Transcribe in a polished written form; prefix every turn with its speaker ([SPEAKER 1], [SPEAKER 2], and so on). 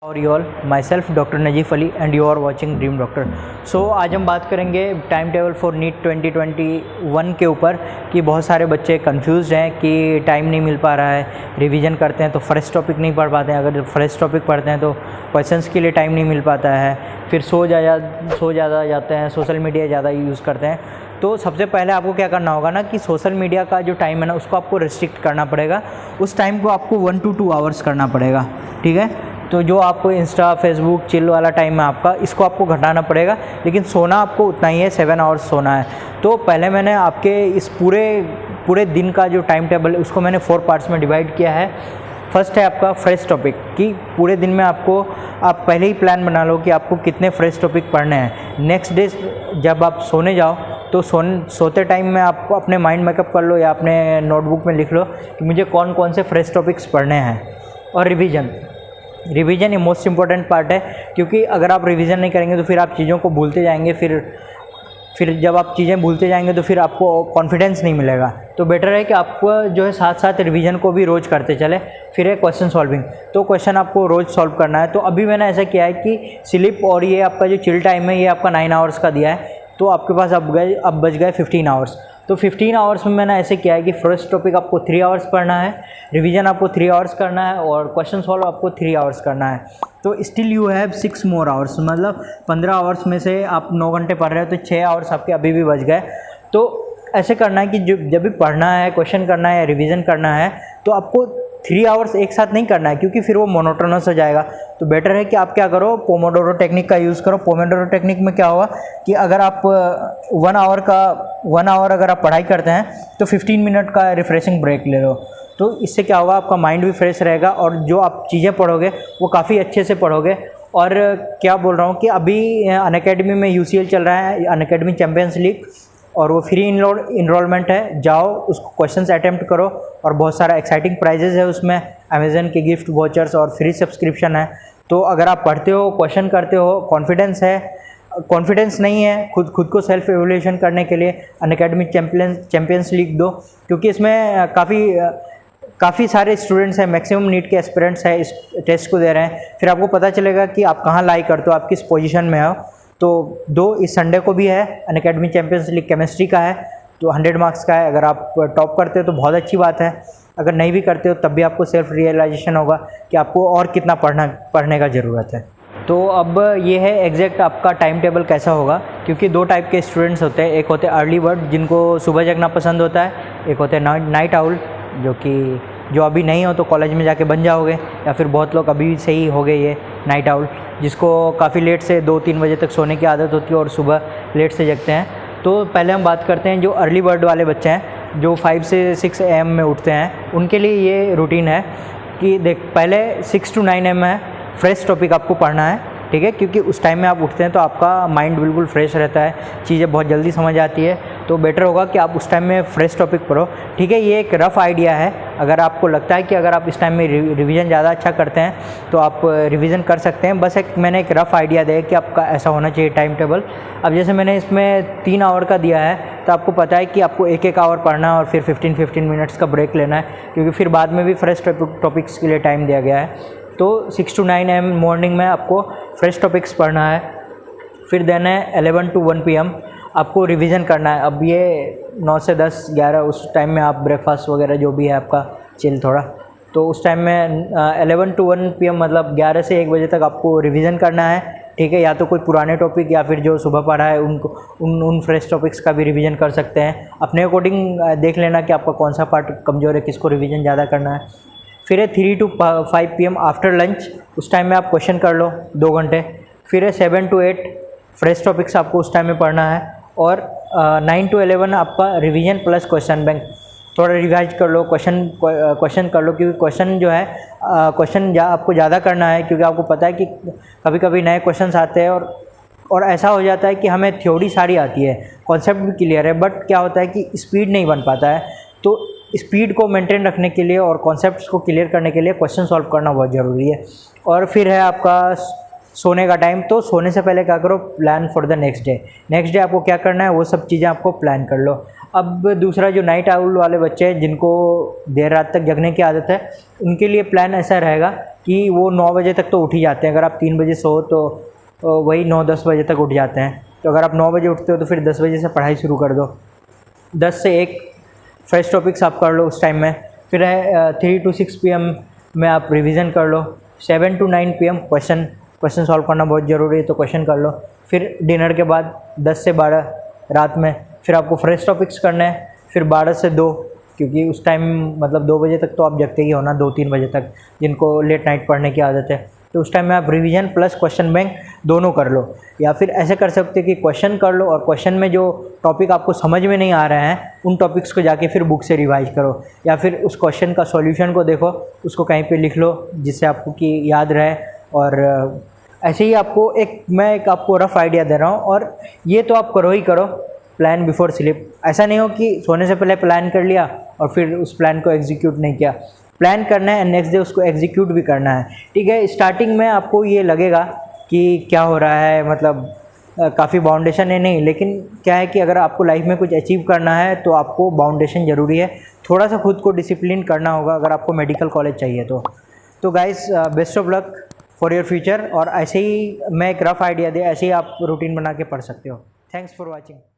[SPEAKER 1] और you all myself doctor Najeef Ali and you are watching dream doctor. So आज हम बात करेंगे टाइम टेबल फॉर नीट 2021 के ऊपर कि बहुत सारे बच्चे कंफ्यूज हैं कि टाइम नहीं मिल पा रहा है, रिवीजन करते हैं तो फर्स्ट टॉपिक नहीं पढ़ पाते हैं, अगर फर्स्ट टॉपिक पढ़ते हैं तो क्वेश्चंस के लिए टाइम नहीं मिल पाता है, फिर सो ज़्यादा जाते हैं, सोशल मीडिया ज़्यादा यूज़ करते हैं। तो सबसे पहले आपको क्या करना होगा ना कि सोशल मीडिया का जो टाइम है ना उसको आपको रिस्ट्रिक्ट करना पड़ेगा। उस टाइम को आपको 1 to 2 आवर्स करना पड़ेगा, ठीक है। तो जो आपको इंस्टा फेसबुक चिल वाला टाइम है आपका, इसको आपको घटाना पड़ेगा, लेकिन सोना आपको उतना ही है, 7 आवर्स सोना है। तो पहले मैंने आपके इस पूरे दिन का जो टाइम टेबल है उसको मैंने 4 पार्ट्स में डिवाइड किया है। फर्स्ट है आपका फ्रेश टॉपिक कि पूरे दिन में आप पहले ही प्लान बना लो कि आपको कितने फ्रेश टॉपिक पढ़ने हैं। नेक्स्ट डे जब आप सोने जाओ तो सोते टाइम में आप अपने माइंड मेकअप कर लो या अपने नोटबुक में लिख लो कि मुझे कौन कौन से फ्रेश टॉपिक्स पढ़ने हैं। और रिवीजन ये मोस्ट इम्पॉर्टेंट पार्ट है, क्योंकि अगर आप रिवीजन नहीं करेंगे तो फिर आप चीज़ों को भूलते जाएंगे, फिर जब आप चीज़ें भूलते जाएंगे तो फिर आपको कॉन्फिडेंस नहीं मिलेगा। तो बेटर है कि आपको जो है साथ साथ रिवीजन को भी रोज़ करते चले। फिर है क्वेश्चन सॉल्विंग, तो क्वेश्चन आपको रोज़ सॉल्व करना है। तो अभी मैंने ऐसा किया है कि स्लीप और ये आपका जो चिल टाइम है ये आपका 9 आवर्स का दिया है, तो आपके पास अब बच गए 15 आवर्स। तो 15 आवर्स में मैंने ऐसे किया है कि फर्स्ट टॉपिक आपको 3 आवर्स पढ़ना है, रिवीजन आपको 3 आवर्स करना है और क्वेश्चन सॉल्व आपको 3 आवर्स करना है। तो still you have 6 more hours, मतलब 15 आवर्स में से आप 9 घंटे पढ़ रहे हो तो 6 आवर्स आपके अभी भी बच गए। तो ऐसे करना है कि जब भी पढ़ना है, क्वेश्चन करना है या रिवीजन करना है तो आपको 3 आवर्स एक साथ नहीं करना है, क्योंकि फिर वो मोनोटोनस हो जाएगा। तो बेटर है कि आप क्या करो, पोमोडोरो टेक्निक का यूज़ करो। पोमोडोरो टेक्निक में क्या होगा कि अगर आप 1 आवर अगर आप पढ़ाई करते हैं तो 15 मिनट का रिफ्रेशिंग ब्रेक ले लो। तो इससे क्या होगा, आपका माइंड भी फ्रेश रहेगा और जो आप चीज़ें पढ़ोगे वो काफ़ी अच्छे से पढ़ोगे। और क्या बोल रहा हूँ कि अभी अनअकैडमी में UCL चल रहा है, अनअकैडमी चैम्पियंस लीग, और वो फ्री इनरोलमेंट है। जाओ उसको क्वेश्चंस अटेम्प्ट करो और बहुत सारा एक्साइटिंग प्राइजेस है उसमें, अमेज़न के गिफ्ट वॉचर्स और फ्री सब्सक्रिप्शन है। तो अगर आप पढ़ते हो, क्वेश्चन करते हो, कॉन्फिडेंस नहीं है खुद को सेल्फ एवोल्यूशन करने के लिए अनअकैडमी चैम्पियंस लीग दो, क्योंकि इसमें काफ़ी सारे स्टूडेंट्स हैं, मैक्सिमम नीट के एस्पिरेंट्स हैं इस टेस्ट को दे रहे हैं। फिर आपको पता चलेगा कि आप कहाँ लाई करते हो, आप किस पोजीशन में हो। तो इस संडे को भी है, अनअकैडमी चैम्पियंस लीग केमिस्ट्री का है, तो 100 मार्क्स का है। अगर आप टॉप करते हो तो बहुत अच्छी बात है, अगर नहीं भी करते हो तब भी आपको सेल्फ रियलाइजेशन होगा कि आपको और कितना पढ़ने का ज़रूरत है। तो अब ये है एग्जैक्ट आपका टाइम टेबल कैसा होगा, क्योंकि 2 टाइप के स्टूडेंट्स होते हैं। एक होते हैं अर्ली बर्ड जिनको सुबह जगना पसंद होता है, एक होते हैं नाइट आउल जो अभी नहीं हो तो कॉलेज में जाके बन जाओगे, या फिर बहुत लोग अभी से ही हो गए ये नाइट आउल जिसको काफ़ी लेट से 2-3 बजे तक सोने की आदत होती है और सुबह लेट से जगते हैं। तो पहले हम बात करते हैं जो अर्ली बर्ड वाले बच्चे हैं जो 5 से 6 AM में उठते हैं, उनके लिए ये रूटीन है कि पहले 6 to 9 AM है, फ्रेश टॉपिक आपको पढ़ना है, ठीक है, क्योंकि उस टाइम में आप उठते हैं तो आपका माइंड बिल्कुल फ्रेश रहता है, चीज़ें बहुत जल्दी समझ आती है। तो बेटर होगा कि आप उस टाइम में फ्रेश टॉपिक पढ़ो, ठीक है। ये एक रफ़ आइडिया है, अगर आपको लगता है कि अगर आप इस टाइम में रिवीजन ज़्यादा अच्छा करते हैं तो आप रिवीजन कर सकते हैं। बस मैंने एक रफ़ आइडिया दिया कि आपका ऐसा होना चाहिए टाइम टेबल। अब जैसे मैंने इसमें 3 आवर का दिया है, तो आपको पता है कि आपको 1-1 आवर पढ़ना है और फिर 15-15 मिनट्स का ब्रेक लेना है, क्योंकि फिर बाद में भी फ्रेश टॉपिक्स के लिए टाइम दिया गया है। तो 6 to 9 AM मॉर्निंग में आपको फ्रेश टॉपिक्स पढ़ना है। फिर देन है 11 to 1 PM आपको रिवीजन करना है। अब ये 9 से 10-11 उस टाइम में आप ब्रेकफास्ट वगैरह जो भी है आपका चिल थोड़ा, तो उस टाइम में 11 to 1 PM मतलब 11 से 1 बजे तक आपको रिवीजन करना है, ठीक है। या तो कोई पुराने टॉपिक या फिर जो सुबह पढ़ा है उनको उन फ्रेश टॉपिक्स का भी रिवीजन कर सकते हैं। अपने अकॉर्डिंग देख लेना कि आपका कौन सा पार्ट कमज़ोर है, किसको रिवीजन ज़्यादा करना है। फिर है 3 to 5 PM आफ्टर लंच, उस टाइम में आप क्वेश्चन कर लो 2 घंटे। फिर है 7 to 8 फ्रेश टॉपिक्स आपको उस टाइम में पढ़ना है। और 9 to 11 आपका रिवीजन प्लस क्वेश्चन बैंक, थोड़ा रिवाइज कर लो, क्वेश्चन कर लो, क्योंकि क्वेश्चन जो है आपको ज़्यादा करना है, क्योंकि आपको पता है कि कभी कभी नए क्वेश्चंस आते हैं और ऐसा हो जाता है कि हमें थ्योरी सारी आती है, कॉन्सेप्ट भी क्लियर है, बट क्या होता है कि स्पीड नहीं बन पाता है। तो स्पीड को मेंटेन रखने के लिए और कॉन्सेप्ट्स को क्लियर करने के लिए क्वेश्चन सॉल्व करना बहुत ज़रूरी है। और फिर है आपका सोने का टाइम, तो सोने से पहले क्या करो, plan for the next day आपको क्या करना है वो सब चीज़ें आपको प्लान कर लो। अब दूसरा जो नाइट आउल वाले बच्चे हैं जिनको देर रात तक जगने की आदत है, उनके लिए प्लान ऐसा रहेगा कि वो 9 बजे तक तो उठ ही जाते हैं। अगर आप 3 बजे सो तो वही 9-10 बजे तक उठ जाते हैं। तो अगर आप 9 बजे उठते हो तो फिर 10 बजे से पढ़ाई शुरू कर दो। 10 से 1 फ्रेश टॉपिक्स आप कर लो उस टाइम में। फिर है 3 to 6 PM में आप रिवीजन कर लो। 7 to 9 PM क्वेश्चन सॉल्व करना बहुत ज़रूरी है, तो क्वेश्चन कर लो। फिर डिनर के बाद 10 से 12 रात में फिर आपको फ्रेश टॉपिक्स करने हैं। फिर 12 से 2, क्योंकि उस टाइम मतलब 2 बजे तक तो आप जगते ही हो ना, 2-3 बजे तक, जिनको लेट नाइट पढ़ने की आदत है। तो उस टाइम में आप रिवीजन प्लस क्वेश्चन बैंक दोनों कर लो। या फिर ऐसे कर सकते हो कि क्वेश्चन कर लो और क्वेश्चन में जो टॉपिक आपको समझ में नहीं आ रहे हैं उन टॉपिक्स को जाके फिर बुक से रिवाइज करो। या फिर उस क्वेश्चन का सॉल्यूशन को देखो, उसको कहीं पे लिख लो जिससे आपको कि याद रहे। और ऐसे ही आपको मैं एक आपको रफ़ आइडिया दे रहा हूँ, और ये तो आप करो ही करो, प्लान बिफोर स्लीप। ऐसा नहीं हो कि सोने से पहले प्लान कर लिया और फिर उस प्लान को एग्जीक्यूट नहीं किया। प्लान करना है, नेक्स्ट डे उसको एग्जीक्यूट भी करना है, ठीक है। स्टार्टिंग में आपको ये लगेगा कि क्या हो रहा है, मतलब काफ़ी बाउंडेशन है, नहीं, लेकिन क्या है कि अगर आपको लाइफ में कुछ अचीव करना है तो आपको बाउंडेशन ज़रूरी है। थोड़ा सा खुद को डिसिप्लिन करना होगा अगर आपको मेडिकल कॉलेज चाहिए तो guys, best of luck for your future. और ऐसे ही मैं एक रफ़ आइडिया दे, ऐसे ही आप रूटीन बना के पढ़ सकते हो। Thanks for watching.